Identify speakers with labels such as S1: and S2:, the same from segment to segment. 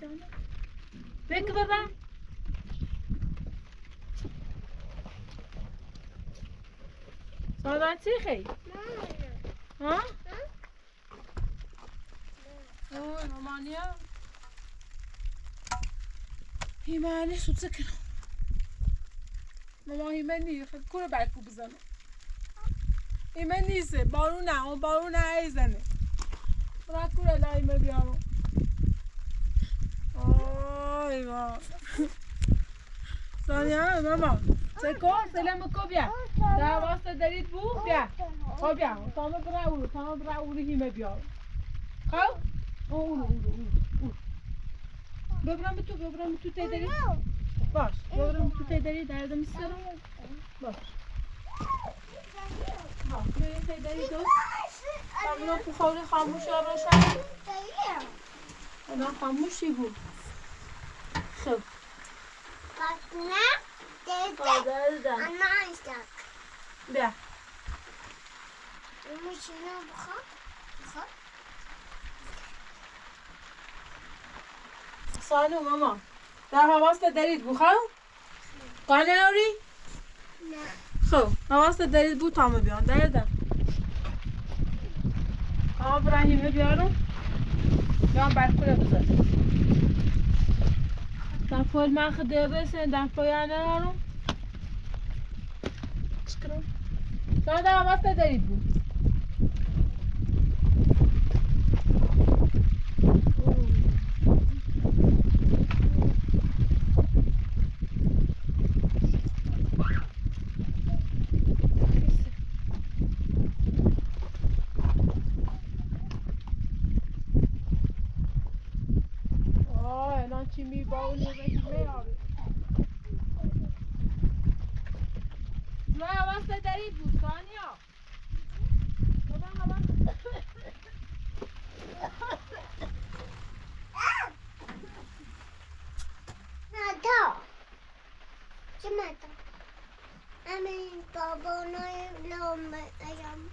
S1: sana. Bekle baba. Sana چی خی؟ ها؟ اوه مامانیا. هیمانی سوت سکنم. ماما هیمانی خیلی کوره برکو بزنه. هیمانی نیسته بارونه اون بارونه ایزنه. برای کوره لایم بیارم. آی وای. سانیا ماما. سکو سلام کو بیا. در واسه دارید بو بیا. خب بیا. تمام برای اون هیمه بیارم. خب؟ اون. ببرم تو تدری. باش. ببرم تو تدری دردم میسرم. باش. ها من تدری دو. تمام بخوری خاموش روشن. الان خاموشی بود. خب.
S2: نه
S1: دادم.
S2: انا ایستاد.
S1: بیا.
S2: میشینم بخواب.
S1: سانو ماما در حواست دارید بخواه؟ قانه نوری؟
S2: نه
S1: خب حواست دارید بود تامه بیان دردم آب رحیمه بیارم بیان برکوله بذار در پول من خده بسن در پایانه نارم چکرم سانو در حواست دارید بود چی می باونی رحیمه آره ما حواسته دارید بود سانیا
S2: نه تا چی متا امین بابا نای لام ایام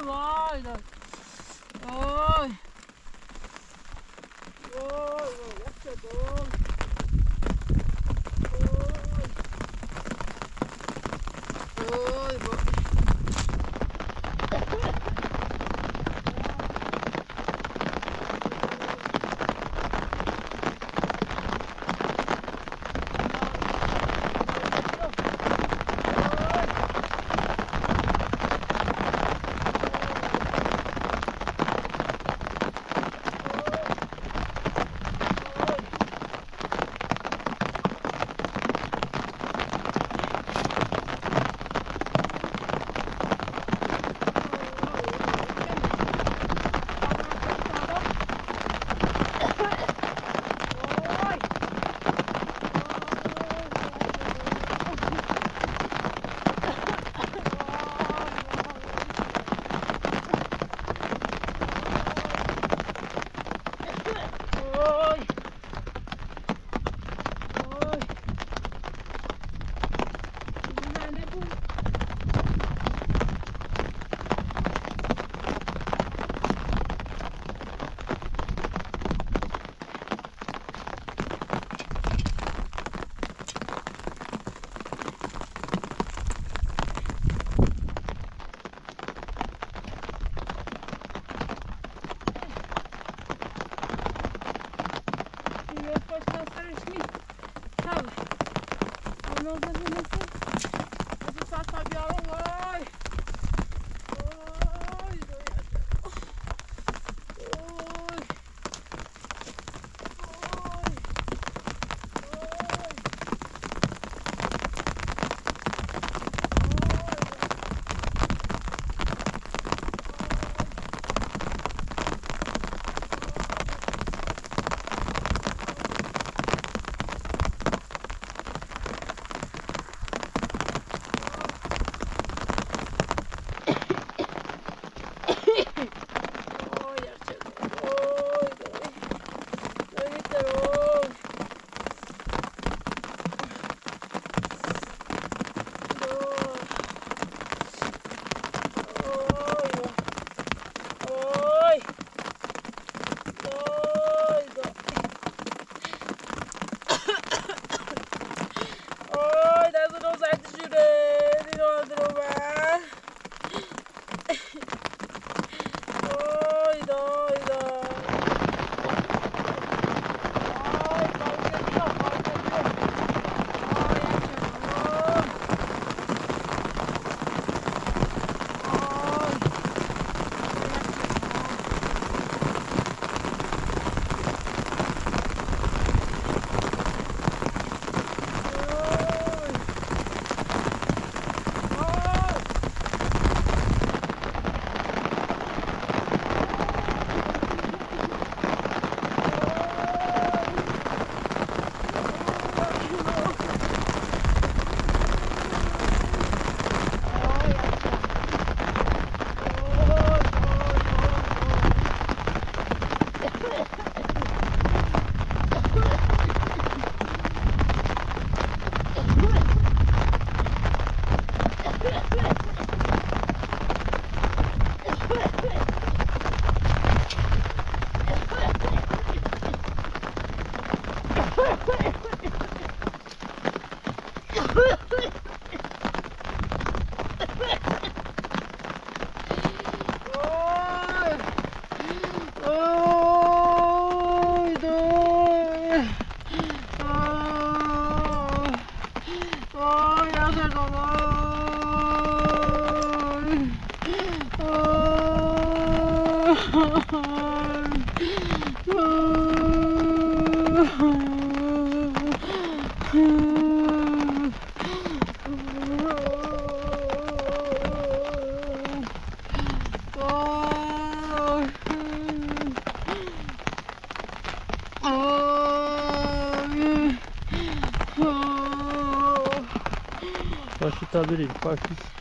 S1: Vay da. Oy. Oy, yaşadım. Oy, oy.
S3: Başlatabilirim. Başlat.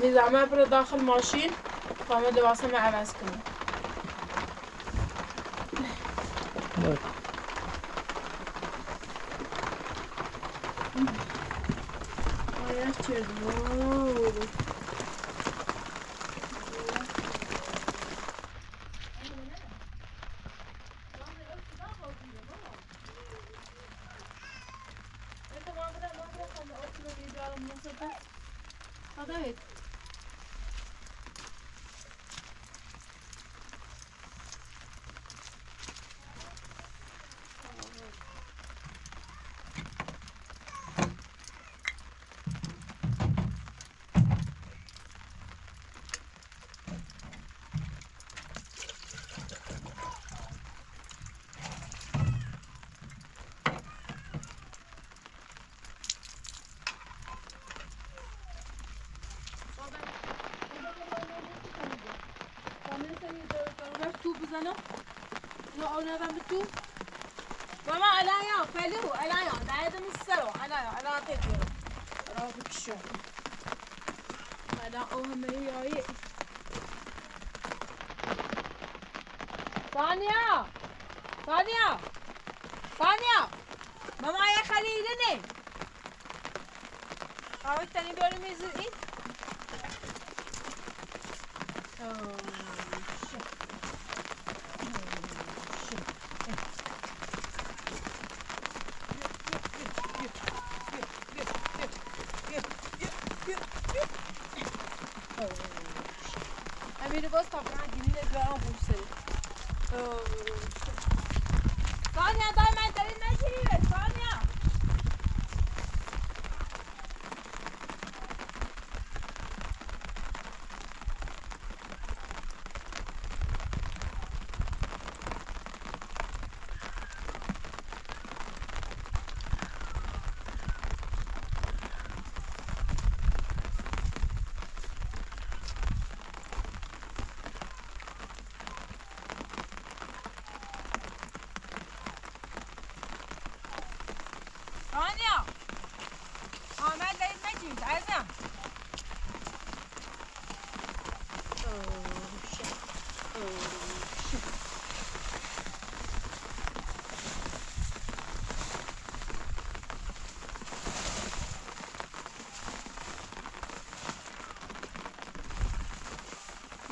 S1: میزنم برو داخل ماشین و من لباسم عوض کنم. آیا چه بود؟ تو بزنم یا اونم تو ماما الان فلو الان دايدم السرو الان تديرو راح بكشو الان اوهم هي ثانية ماما يا خليلني عاوز تاني بيقولوا ميزين امیر باز تا برای گیرینه جوان بوسه ثانية داي ما تريد نجيب ثانية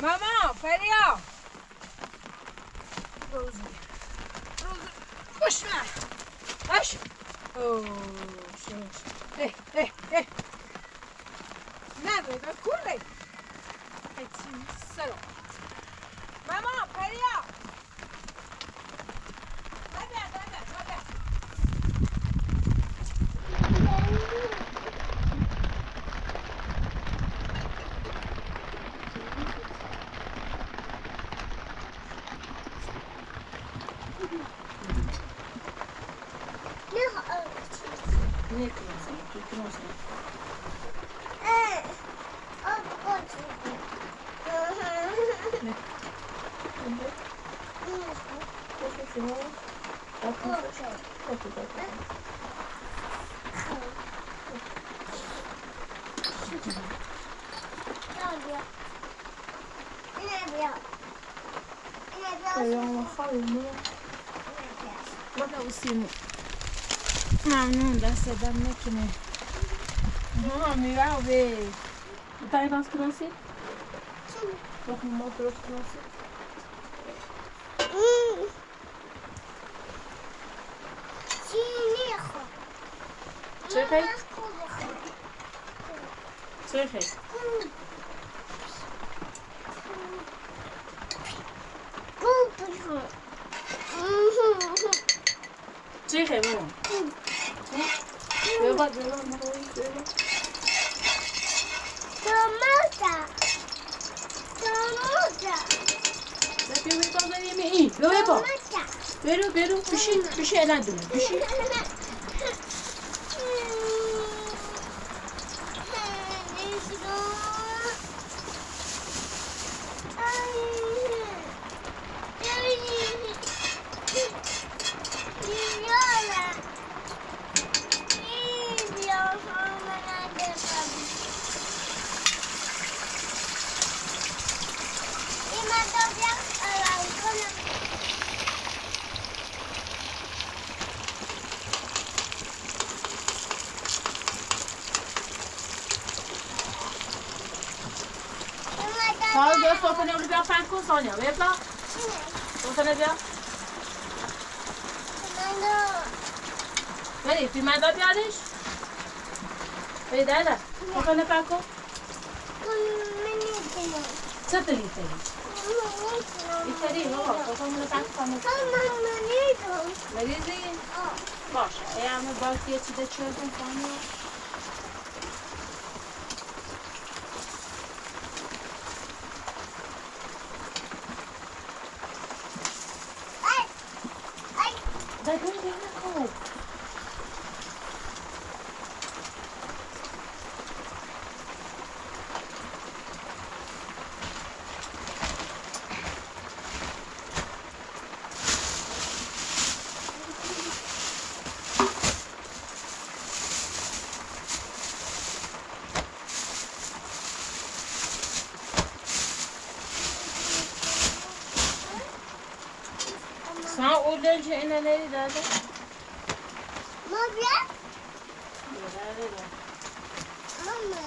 S1: ماما فريا روزي خش معي خش ايه نبي كوري السلام ماما فريا ممنون دست دم نکنه میره به تایی راست کناسی؟ چون؟ ما درست کناسی؟ چه خیلی؟ چه خیلی؟ چه خیلی بابا؟ بابا برو بشی الان دونه بشی Sono bia franco Sonia, vedi? Sono bia? Vedi, prima da pianish? Vedi, dai. Sono franco? Co ty liczysz? Liczysz, no, to są na franco. Vedi? Boże, ja mam bardziej ci do czego Sonia. Dai, guarda una cosa. Sana oradan şeyine neydi zaten?
S2: ما بیا
S1: Nerede de?
S2: ماما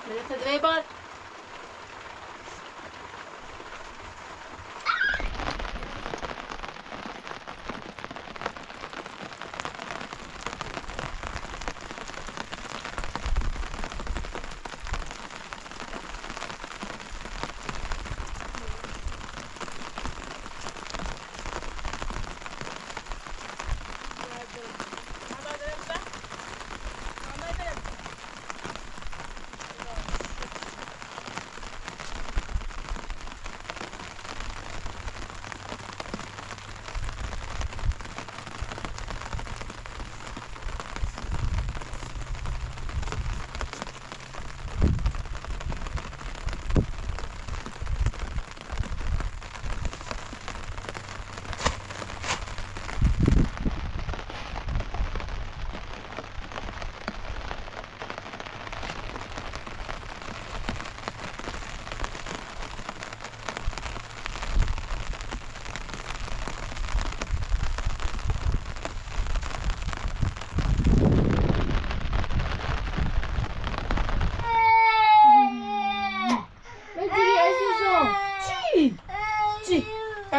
S1: Nerede de var?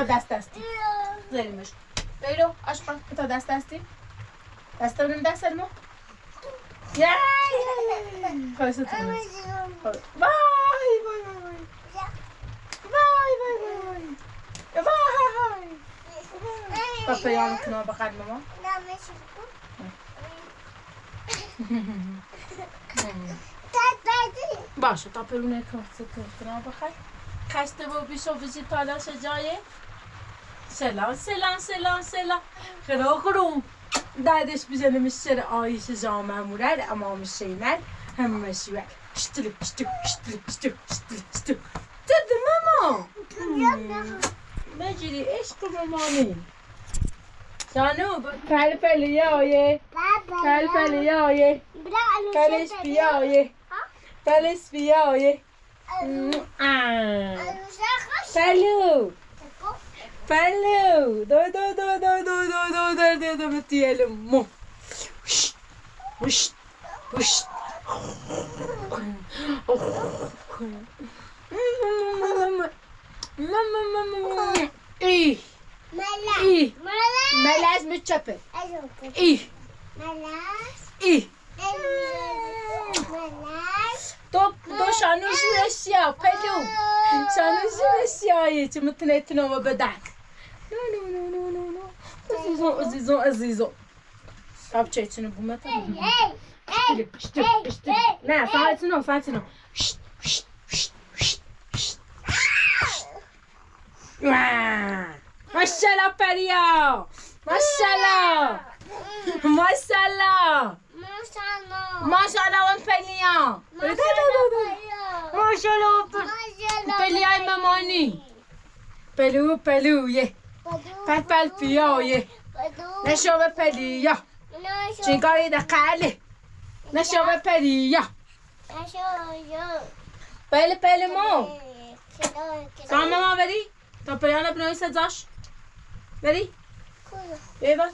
S1: دست دستی زلیمش بیرو اشقا تا دست دستی دست ببینم دست داریم خواهیست کنم وای وای وای وای وای وای وای تا پیان کنم بخیر ماما باشه تا پیونه کنم بخیر خسته و بیش و بیشی تالاش جایه سلام سلام سلام سلام خیلی خروم دادش بیزنه میشه آیش جامعه مورد امام شینر همه شیوه شتلک شتلک شتلک شتلک شتلک شتلک دیدی ماما مجری عشق مامانی سانو کل پلی آیه کل پلی آیه کلش بیایه کلش بیایه Salut! Salut! Do mettiele mo. Hush. Hush. Hush. Mama. İyi. İyi. Melaz mı çöpe? İyi. İyi. دو شانوش رسیا پلو شانوش رسیایی چه متنیتنا و بدک نو عزیزون عزیزون اب چه چنو بومتا نه فاتنو ماشالله پریا ماشالله ماشالله اون پلیا ماشالله پلیای مامانی پلو یه پل پیا یه نشو به پلیا چیکاری دقیقه نشو به پلیا پل مو سام ماما بری تا پلیانا بنوی سزاش بری بیبا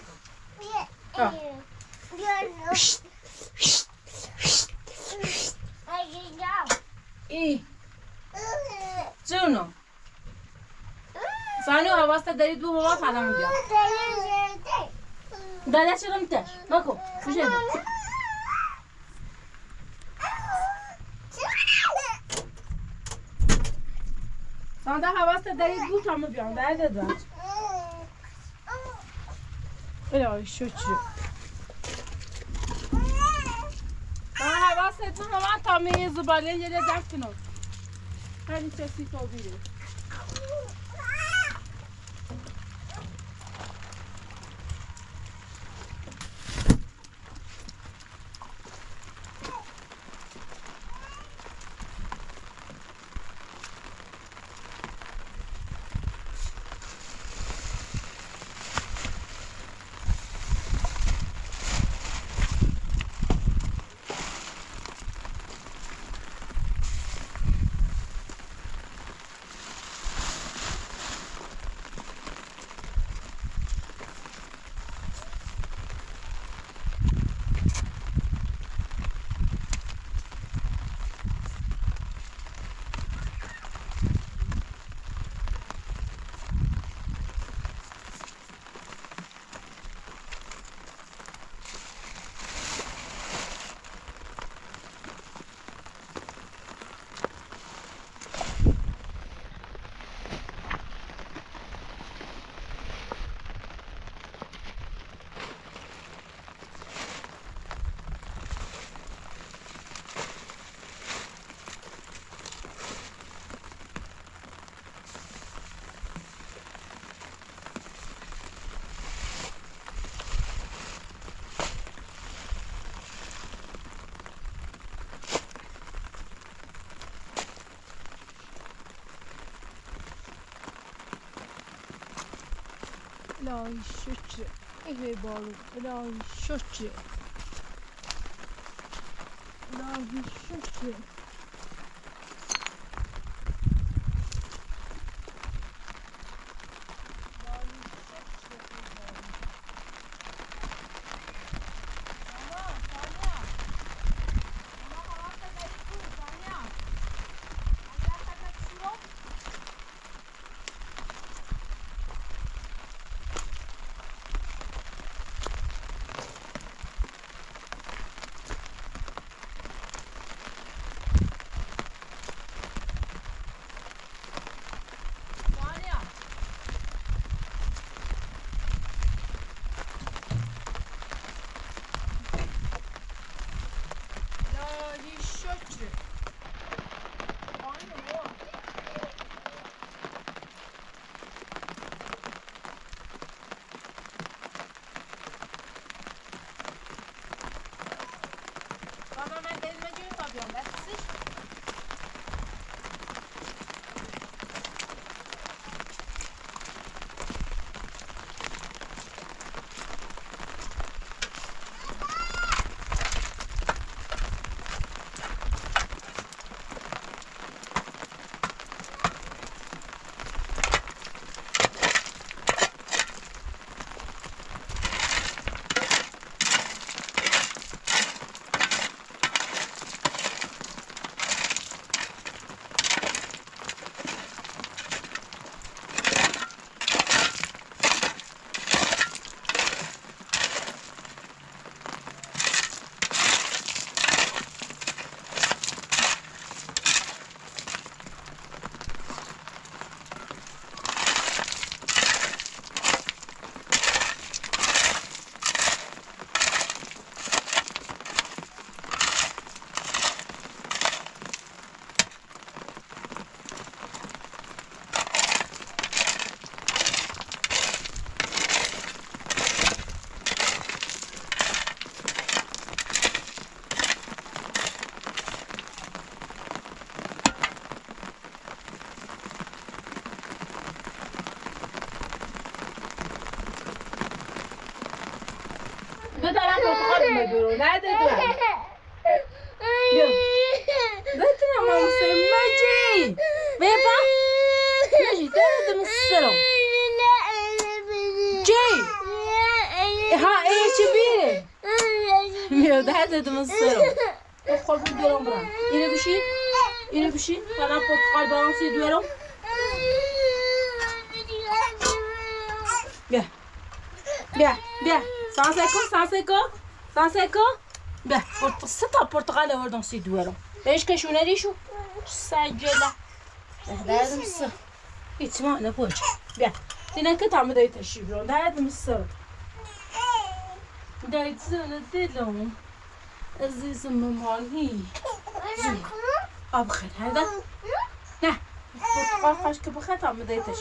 S1: ای جونو سانو حواست دارید بو بابا فدامو بیام داده چرم تش نکو خوشه دو سانده حواست دارید بو تامو بیام داده داد الهی شکر ستون من تا می زباله یه لذت کنم خیلی چسی تو بیره الهی شکر ای بارو الهی شکر الهی شکر بدارم پرتقال میبرو نده دارم بیا بتونم ماموسه مجی ببا مجی دارد مصرم جی ها ای چی بیره بیا دارد مصرم خب دارم برم اینو بشین دارم پرتقال برام سی دارم بیا سانسکو بیا سه تا پرتقال آوردم سی دوارم بهش کشونه ریشو سجله دردم سر هیچ ما نپوچ بیا دینا که تامه دایی تشریف رو دردم سر دایت زنه دلم عزیزم مامانی آب خیر هذا نه برتقال خاش که بخیر آمده دیتش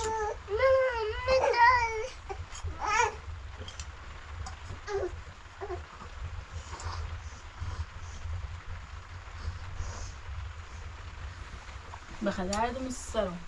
S1: بخیر هردم السلام